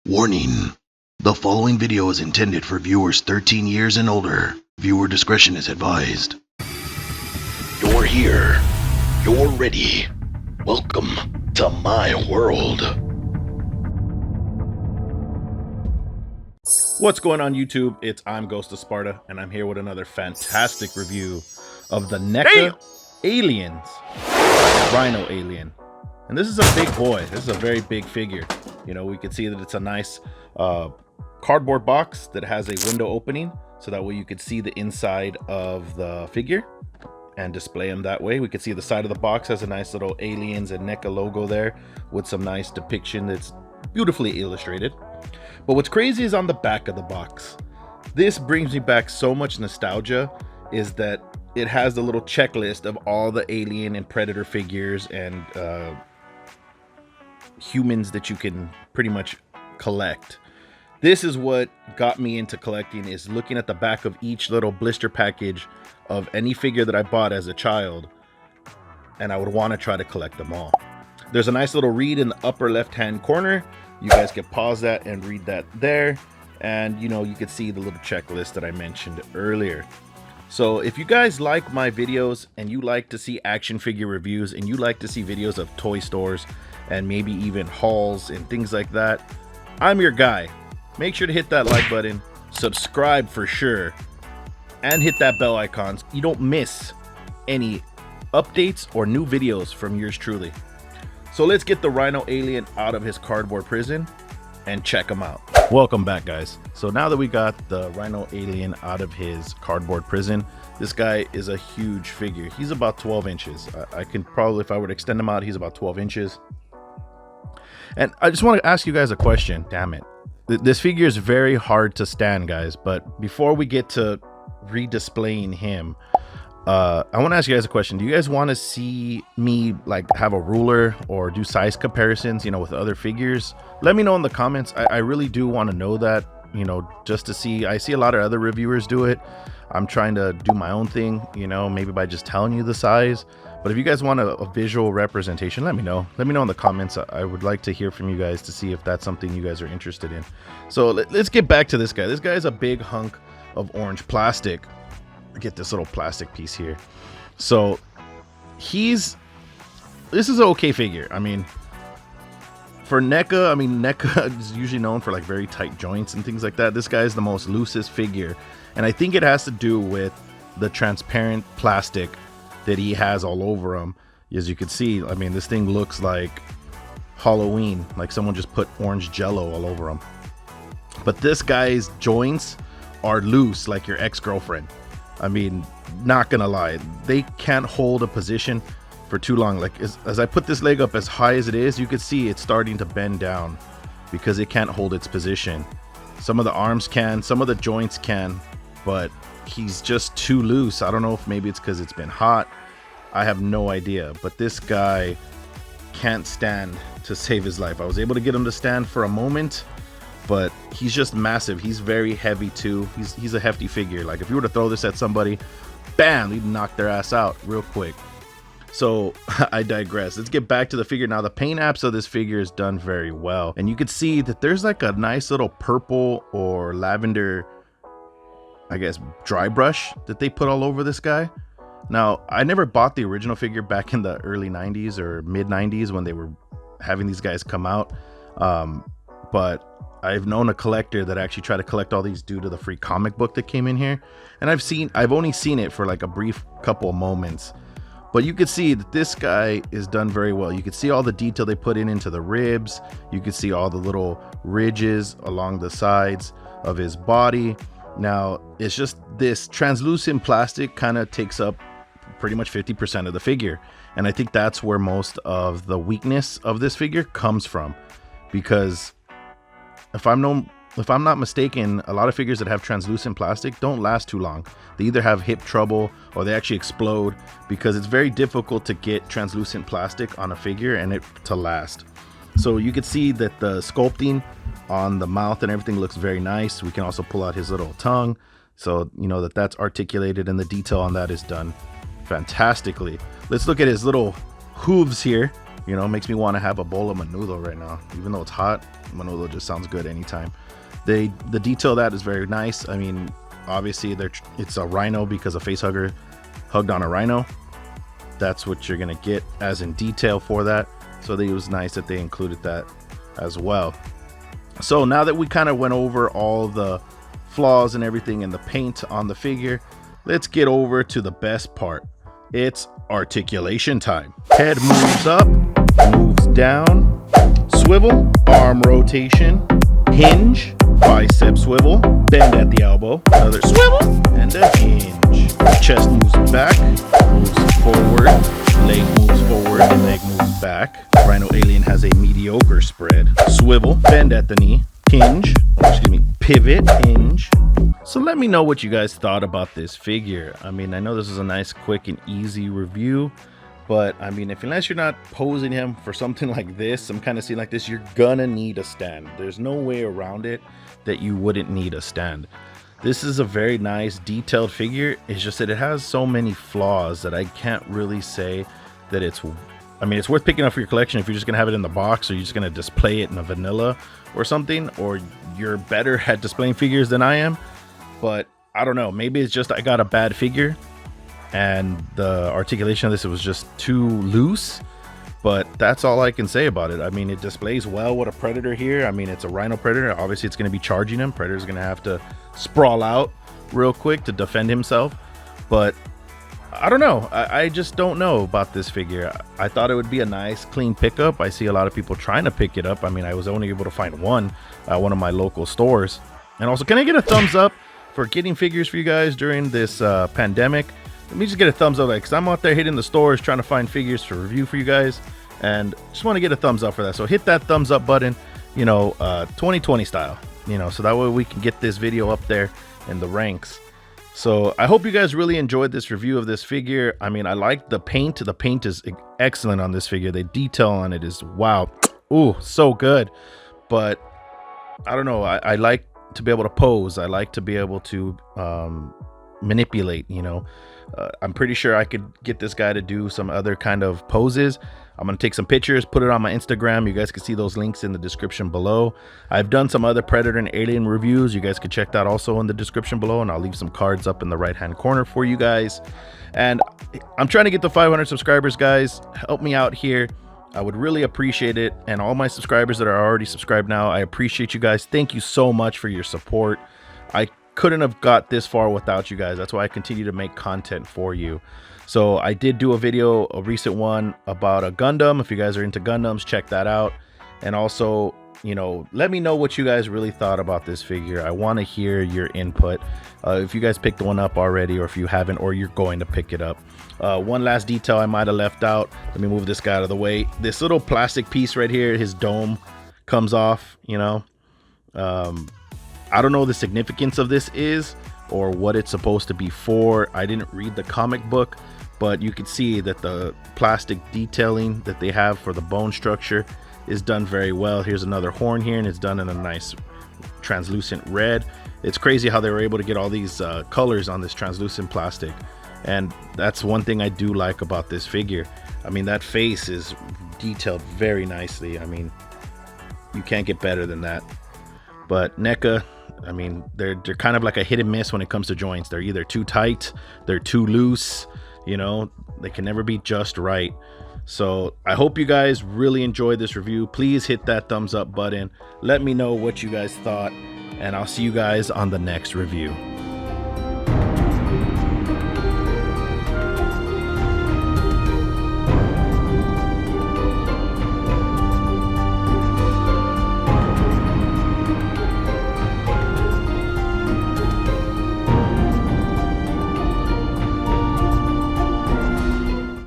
Warning. The following video is intended for viewers 13 years and older. Viewer discretion is advised. You're here. You're ready. Welcome to my world. What's going on YouTube? I'm Ghost of Sparta, and I'm here with another fantastic review of the NECA Aliens, Rhino Alien. And this is a big boy. This is a very big figure. You know, we can see that it's a nice cardboard box that has a window opening, so that way you could see the inside of the figure and display them that way. We can see the side of the box has a nice little Aliens and NECA logo there with some nice depiction that's beautifully illustrated. But what's crazy is on the back of the box. This brings me back so much nostalgia, is that it has the little checklist of all the Alien and Predator figures and humans that you can pretty much collect. This is what got me into collecting, is looking at the back of each little blister package of any figure that I bought as a child, and I would want to try to collect them all. There's a nice little read in the upper left hand corner. You guys can pause that and read that there, and you know, you can see the little checklist that I mentioned earlier. So if you guys like my videos and you like to see action figure reviews and you like to see videos of toy stores and maybe even hauls and things like that, I'm your guy. Make sure to hit that like button, subscribe for sure, and hit that bell icon so you don't miss any updates or new videos from yours truly. So let's get the Rhino Alien out of his cardboard prison and check him out. Welcome back, guys. So now that we got the Rhino Alien out of his cardboard prison, this guy is a huge figure. He's about 12 inches. I can probably, if I were to extend him out, he's about 12 inches. And I just want to ask you guys a question. Damn it. This figure is very hard to stand, guys. But before we get to redisplaying him, I want to ask you guys a question. Do you guys want to see me like have a ruler or do size comparisons, you know, with other figures? Let me know in the comments. I really do want to know that, you know, just to see. I see a lot of other reviewers do it. I'm trying to do my own thing, you know, maybe by just telling you the size. But if you guys want a visual representation, let me know. Let me know in the comments. I would like to hear from you guys to see if that's something you guys are interested in. So let's get back to this guy. This guy is a big hunk of orange plastic. Get this little plastic piece here. So this is an okay figure. I mean, for NECA, NECA is usually known for like very tight joints and things like that. This guy is the most loosest figure, and I think it has to do with the transparent plastic that he has all over him. As you can see, I mean, this thing looks like Halloween, like someone just put orange jello all over him. But this guy's joints are loose like your ex-girlfriend. I mean, not gonna lie, they can't hold a position for too long. Like as I put this leg up as high as it is, you can see it's starting to bend down because it can't hold its position. Some of the arms can, some of the joints can, but he's just too loose. I don't know if maybe it's because it's been hot. I have no idea, but this guy can't stand to save his life. I was able to get him to stand for a moment, but he's just massive. He's very heavy too. He's a hefty figure. Like if you were to throw this at somebody, bam, you'd knock their ass out real quick. So I digress. Let's get back to the figure. Now the paint apps of this figure is done very well, and you can see that there's like a nice little purple or lavender, I guess, dry brush that they put all over this guy. Now, I never bought the original figure back in the early 90s or mid 90s when they were having these guys come out, but I've known a collector that actually tried to collect all these due to the free comic book that came in here, and I've only seen it for like a brief couple of moments. But you can see that this guy is done very well. You can see all the detail they put into the ribs. You can see all the little ridges along the sides of his body. Now, it's just this translucent plastic kind of takes up pretty much 50% of the figure. And I think that's where most of the weakness of this figure comes from. Because if I'm not mistaken, a lot of figures that have translucent plastic don't last too long. They either have hip trouble or they actually explode, because it's very difficult to get translucent plastic on a figure and it to last. So you can see that the sculpting on the mouth and everything looks very nice. We can also pull out his little tongue, so you know that that's articulated, and the detail on that is done fantastically. Let's look at his little hooves here. You know, it makes me want to have a bowl of menudo right now. Even though it's hot, menudo just sounds good anytime. The detail of that is very nice. I mean, obviously it's a rhino because a facehugger hugged on a rhino. That's what you're gonna get as in detail for that. So it was nice that they included that as well. So now that we kind of went over all the flaws and everything in the paint on the figure, let's get over to the best part. It's articulation time. Head moves up, moves down, swivel, arm rotation, hinge, bicep swivel, bend at the elbow, another swivel, and a hinge. Chest moves back, moves forward, leg moves forward, leg moves back. Rhino Alien has a mediocre spread. Swivel, bend at the knee, hinge, pivot, hinge. So let me know what you guys thought about this figure. I mean, I know this is a nice, quick, and easy review, but I mean, unless you're not posing him for something like this, some kind of scene like this, you're gonna need a stand. There's no way around it that you wouldn't need a stand. This is a very nice, detailed figure. It's just that it has so many flaws that I can't really say that it's... I mean, it's worth picking up for your collection if you're just gonna have it in the box, or you're just gonna display it in a vanilla or something, or you're better at displaying figures than I am. But I don't know, maybe it's just I got a bad figure and the articulation of this was just too loose, but that's all I can say about it. I mean, it displays well with a predator here. I mean, it's a rhino predator. Obviously it's going to be charging him. Predator's going to have to sprawl out real quick to defend himself, but I don't know. I just don't know about this figure. I thought it would be a nice clean pickup. I see a lot of people trying to pick it up. I mean, I was only able to find one at one of my local stores. And also, can I get a thumbs up for getting figures for you guys during this pandemic? Let me just get a thumbs up, because I'm out there hitting the stores trying to find figures to review for you guys, and just want to get a thumbs up for that. So hit that thumbs up button, you know, 2020 style, you know, so that way we can get this video up there in the ranks. So I hope you guys really enjoyed this review of this figure. I mean, I like the paint. The paint is excellent on this figure. The detail on it is wow. Ooh, so good. But I don't know, I like to be able to pose. I like to be able to manipulate, you know. I'm pretty sure I could get this guy to do some other kind of poses. I'm gonna take some pictures, put it on my Instagram. You guys can see those links in the description below. I've done some other Predator and Alien reviews. You guys can check that also in the description below, and I'll leave some cards up in the right hand corner for you guys. And I'm trying to get to 500 subscribers, guys. Help me out here. I would really appreciate it. And all my subscribers that are already subscribed now, I appreciate you guys. Thank you so much for your support. I couldn't have got this far without you guys. That's why I continue to make content for you. So I did do a video, a recent one, about a Gundam. If you guys are into Gundams, check that out. And also, you know, let me know what you guys really thought about this figure. I want to hear your input. If you guys picked one up already, or if you haven't, or you're going to pick it up. One last detail I might have left out. Let me move this guy out of the way. This little plastic piece right here, his dome comes off, you know. I don't know the significance of this is, or what it's supposed to be for. I didn't read the comic book, but you can see that the plastic detailing that they have for the bone structure is done very well. Here's another horn here, and it's done in a nice translucent red. It's crazy how they were able to get all these colors on this translucent plastic, and that's one thing I do like about this figure. I mean, that face is detailed very nicely. I mean, you can't get better than that. But NECA, I mean, they're kind of like a hit and miss when it comes to joints. They're either too tight, they're too loose, you know, they can never be just right. So I hope you guys really enjoyed this review. Please hit that thumbs up button. Let me know what you guys thought, and I'll see you guys on the next review.